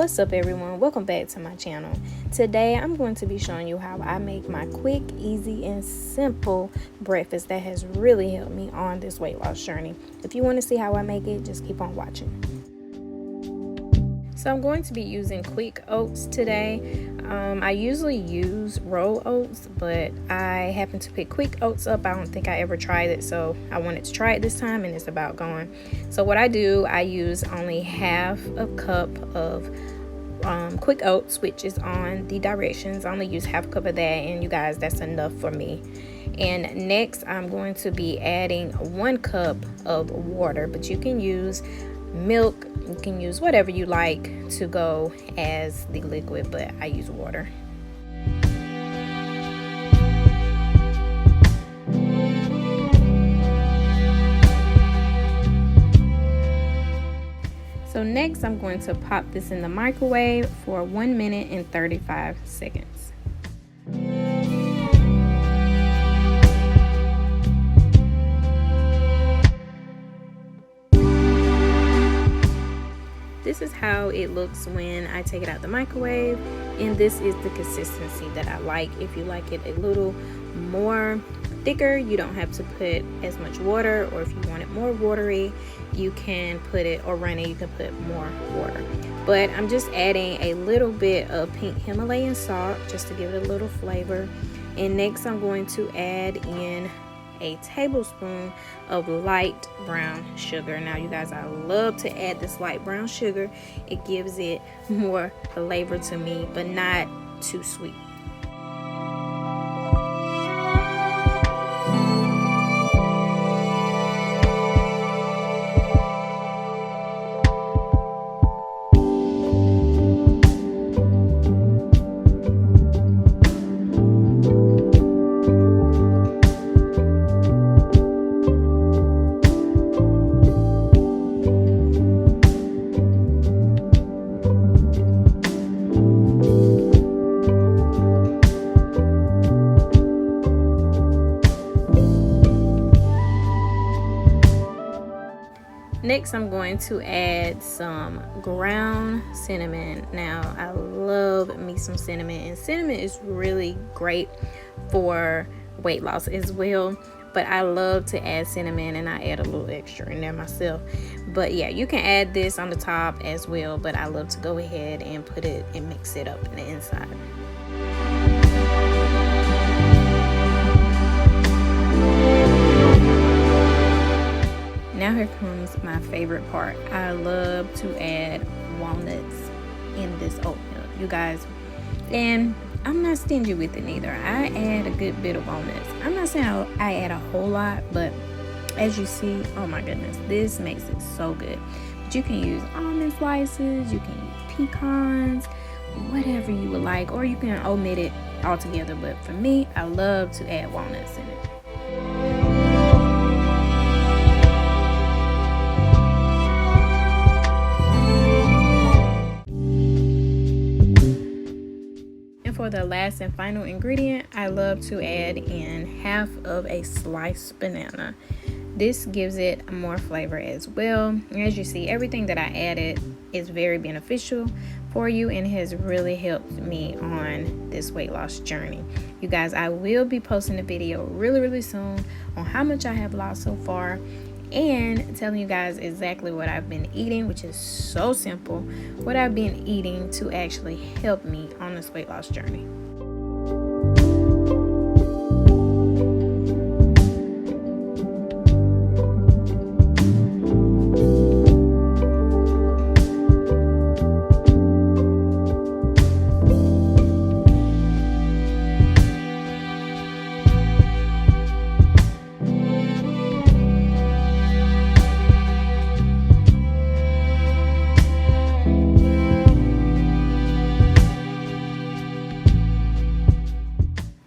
What's up everyone, welcome back to my channel. Today I'm going to be showing you how I make my quick, easy, and simple breakfast that has really helped me on this weight loss journey. If you want to see how I make it, just keep on watching. So I'm going to be using quick oats today. I usually use roll oats, but I happen to pick quick oats up. I don't think I ever tried it, so I wanted to try it this time, and it's about gone. So what I do, I use only half a cup of quick oats, which is on the directions. I only use half a cup of that, and you guys, that's enough for me. And next I'm going to be adding 1 cup of water, but you can use milk, you can use whatever you like to go as the liquid, but I use water. So next I'm going to pop this in the microwave for 1 minute and 35 seconds. This is how it looks when I take it out the microwave, and this is the consistency that I like. If you like it a little more thicker, you don't have to put as much water, or if you want it more watery, you can put it, or runny, you can put more water. But I'm just adding a little bit of pink Himalayan salt just to give it a little flavor. And next I'm going to add in a tablespoon of light brown sugar. Now you guys, I love to add this light brown sugar. It gives it more flavor to me, but not too sweet. Next, I'm going to add some ground cinnamon. Now, I love me some cinnamon, and cinnamon is really great for weight loss as well. But I love to add cinnamon, and I add a little extra in there myself. But yeah, you can add this on the top as well, but I love to go ahead and put it and mix it up in the inside. Now here comes my favorite part. I love to add walnuts in this oatmeal, you guys. And I'm not stingy with it neither. I add a good bit of walnuts. I'm not saying I add a whole lot, but as you see, oh my goodness, this makes it so good. But you can use almond slices, you can use pecans, whatever you would like, or you can omit it altogether. But for me, I love to add walnuts in it. For the last and final ingredient, I love to add in half of a sliced banana. This gives it more flavor as well. And as you see, everything that I added is very beneficial for you and has really helped me on this weight loss journey. You guys, I will be posting a video really soon on how much I have lost so far, and telling you guys exactly what I've been eating, which is so simple, what I've been eating to actually help me on this weight loss journey.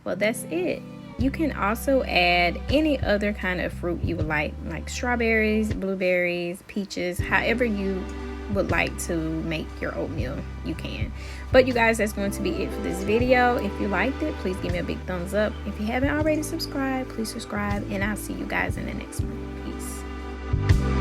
Well, that's it. You can also add any other kind of fruit you would like strawberries, blueberries, peaches, however you would like to make your oatmeal, you can. But you guys, that's going to be it for this video. If you liked it, please give me a big thumbs up. If you haven't already subscribed, please subscribe, and I'll see you guys in the next one. Peace.